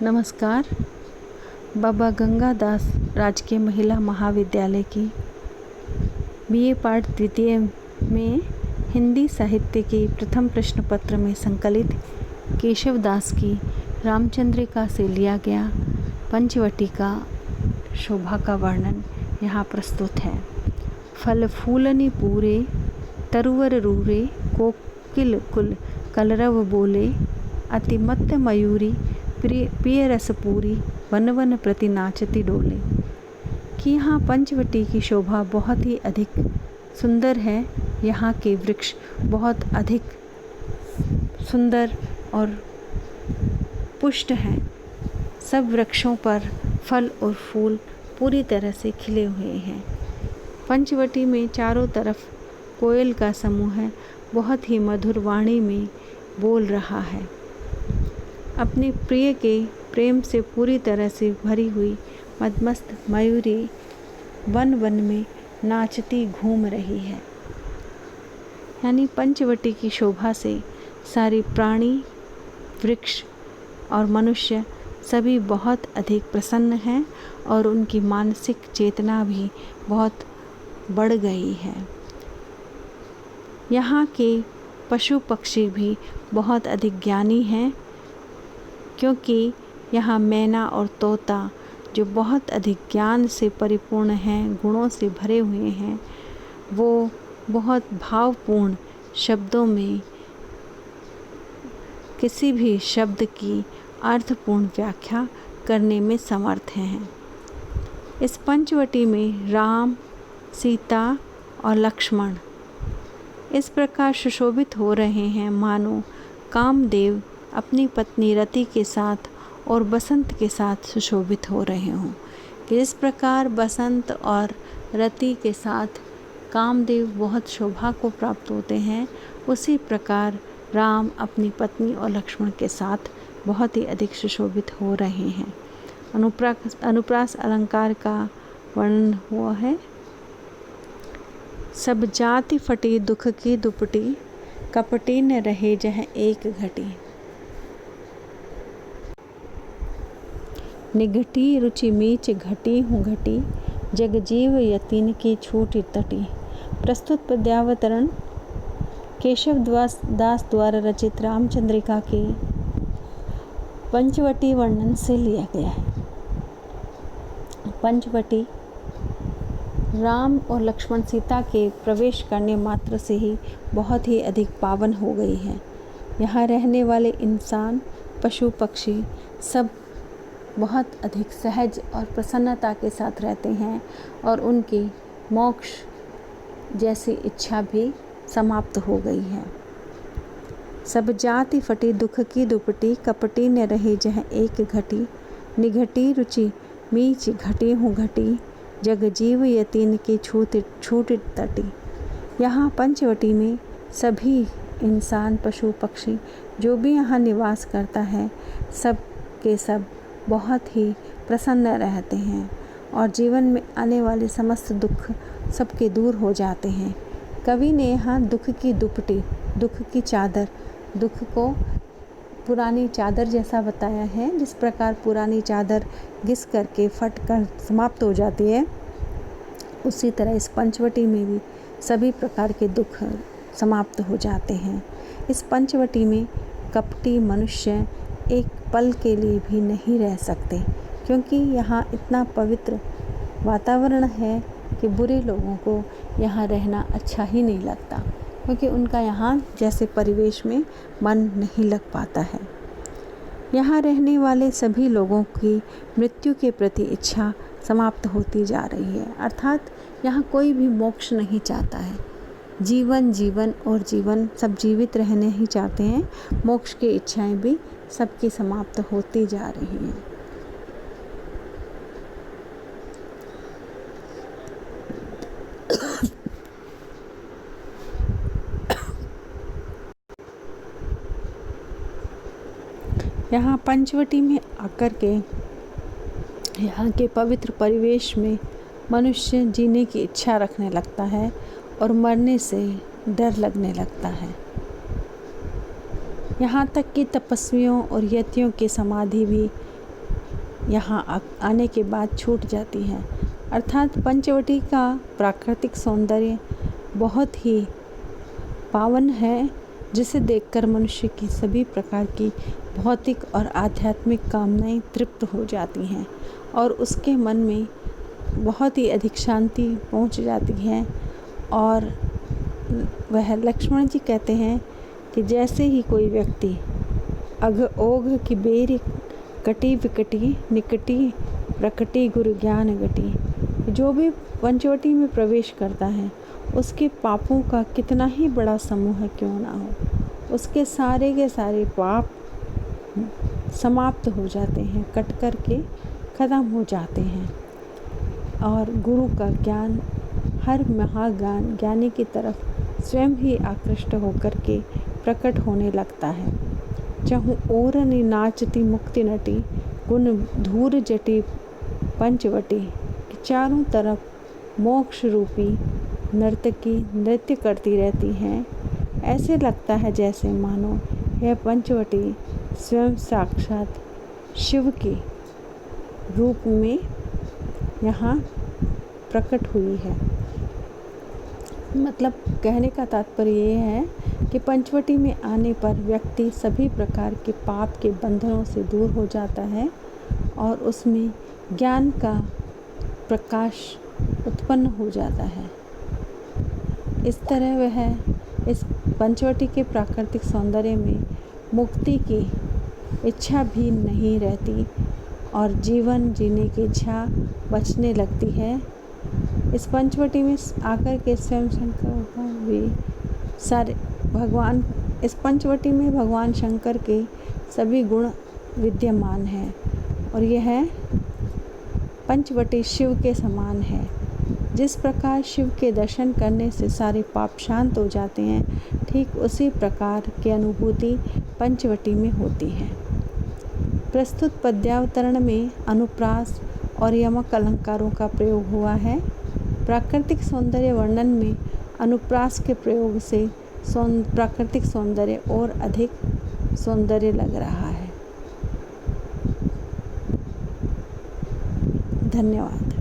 नमस्कार। बाबा गंगादास राजकीय महिला महाविद्यालय की बीए पाठ द्वितीय में हिंदी साहित्य के प्रथम प्रश्न पत्र में संकलित केशव दास की रामचंद्रिका से लिया गया पंचवटी का शोभा का वर्णन यहाँ प्रस्तुत है। फल फूलनि पूरे तरुवर रूरे कोकिल कुल कलरव बोले अतिमत्त मयूरी पिय रस पूरी वन वन प्रति नाचती डोले। कि यहाँ पंचवटी की शोभा बहुत ही अधिक सुंदर है। यहाँ के वृक्ष बहुत अधिक सुंदर और पुष्ट हैं। सब वृक्षों पर फल और फूल पूरी तरह से खिले हुए हैं। पंचवटी में चारों तरफ कोयल का समूह है, बहुत ही मधुर वाणी में बोल रहा है। अपने प्रिय के प्रेम से पूरी तरह से भरी हुई मदमस्त मयूरी वन वन में नाचती घूम रही है। यानी पंचवटी की शोभा से सारी प्राणी, वृक्ष और मनुष्य सभी बहुत अधिक प्रसन्न हैं और उनकी मानसिक चेतना भी बहुत बढ़ गई है। यहाँ के पशु पक्षी भी बहुत अधिक ज्ञानी हैं, क्योंकि यहाँ मैना और तोता जो बहुत अधिक ज्ञान से परिपूर्ण हैं, गुणों से भरे हुए हैं, वो बहुत भावपूर्ण शब्दों में किसी भी शब्द की अर्थपूर्ण व्याख्या करने में समर्थ हैं। इस पंचवटी में राम, सीता और लक्ष्मण इस प्रकार सुशोभित हो रहे हैं मानो कामदेव अपनी पत्नी रति के साथ और बसंत के साथ सुशोभित हो रहे हों। जिस प्रकार बसंत और रति के साथ कामदेव बहुत शोभा को प्राप्त होते हैं, उसी प्रकार राम अपनी पत्नी और लक्ष्मण के साथ बहुत ही अधिक सुशोभित हो रहे हैं। अनुप्रास अलंकार का वर्णन हुआ है। सब जाति फटी दुख की दुपटी कपटी न रहे जह एक घटी। निघटी रुचि मीच घटी हूँ घटी जग जीव यतीन की छूटी तटी। प्रस्तुत पद्यावतरण केशव दास द्वारा रचित रामचंद्रिका के पंचवटी वर्णन से लिया गया है। पंचवटी राम और लक्ष्मण सीता के प्रवेश करने मात्र से ही बहुत ही अधिक पावन हो गई है। यहाँ रहने वाले इंसान, पशु पक्षी सब बहुत अधिक सहज और प्रसन्नता के साथ रहते हैं और उनकी मोक्ष जैसी इच्छा भी समाप्त हो गई है। सब जाति फटी दुख की दुपटी कपटी न रहे जह एक घटी। निघटी रुचि मीच घटी हूँ घटी जग जीव यतीन की छूट तटी। यहाँ पंचवटी में सभी इंसान, पशु पक्षी जो भी यहाँ निवास करता है, सब के सब बहुत ही प्रसन्न रहते हैं और जीवन में आने वाले समस्त दुख सबके दूर हो जाते हैं। कवि ने यहाँ दुख की दुपटी, दुख की चादर, दुख को पुरानी चादर जैसा बताया है। जिस प्रकार पुरानी चादर घिस करके फट कर समाप्त हो जाती है, उसी तरह इस पंचवटी में भी सभी प्रकार के दुख समाप्त हो जाते हैं। इस पंचवटी में कपटी मनुष्य एक पल के लिए भी नहीं रह सकते, क्योंकि यहाँ इतना पवित्र वातावरण है कि बुरे लोगों को यहाँ रहना अच्छा ही नहीं लगता, क्योंकि उनका यहाँ जैसे परिवेश में मन नहीं लग पाता है। यहाँ रहने वाले सभी लोगों की मृत्यु के प्रति इच्छा समाप्त होती जा रही है, अर्थात यहाँ कोई भी मोक्ष नहीं चाहता है। जीवन जीवन और जीवन सब जीवित रहने ही चाहते हैं। मोक्ष की इच्छाएं भी सबकी समाप्त होती जा रही हैं। यहाँ पंचवटी में आकर के यहाँ के पवित्र परिवेश में मनुष्य जीने की इच्छा रखने लगता है और मरने से डर लगने लगता है। यहाँ तक कि तपस्वियों और यतियों की समाधि भी यहाँ आने के बाद छूट जाती है। अर्थात पंचवटी का प्राकृतिक सौंदर्य बहुत ही पावन है, जिसे देखकर मनुष्य की सभी प्रकार की भौतिक और आध्यात्मिक कामनाएं तृप्त हो जाती हैं और उसके मन में बहुत ही अधिक शांति पहुंच जाती है। और वह लक्ष्मण जी कहते हैं कि जैसे ही कोई व्यक्ति अघ ओघ की बेरी कटी विकटी निकटी प्रकटी गुरु ज्ञान गटी, जो भी पंचवटी में प्रवेश करता है उसके पापों का कितना ही बड़ा समूह क्यों ना हो, उसके सारे के सारे पाप समाप्त हो जाते हैं, कट कर के ख़त्म हो जाते हैं और गुरु का ज्ञान हर महाज्ञान ज्ञानी की तरफ स्वयं ही आकृष्ट होकर के प्रकट होने लगता है। चहु ओरनि नाचती मुक्ति नटी गुण धूर जटी पंचवटी, चारों तरफ मोक्ष रूपी नर्तकी नृत्य करती रहती हैं। ऐसे लगता है जैसे मानो यह पंचवटी स्वयं साक्षात शिव के रूप में यहाँ प्रकट हुई है। मतलब कहने का तात्पर्य ये है कि पंचवटी में आने पर व्यक्ति सभी प्रकार के पाप के बंधनों से दूर हो जाता है और उसमें ज्ञान का प्रकाश उत्पन्न हो जाता है। इस तरह वह इस पंचवटी के प्राकृतिक सौंदर्य में मुक्ति की इच्छा भी नहीं रहती और जीवन जीने की इच्छा बचने लगती है। इस पंचवटी में आकर के स्वयं शंकर भी सारे भगवान, इस पंचवटी में भगवान शंकर के सभी गुण विद्यमान हैं और यह पंचवटी शिव के समान है। जिस प्रकार शिव के दर्शन करने से सारे पाप शांत हो जाते हैं, ठीक उसी प्रकार की अनुभूति पंचवटी में होती है। प्रस्तुत पद्यावतरण में अनुप्रास और यमक अलंकारों का प्रयोग हुआ है। प्राकृतिक सौंदर्य वर्णन में अनुप्रास के प्रयोग से प्राकृतिक सौंदर्य और अधिक सौंदर्य लग रहा है। धन्यवाद।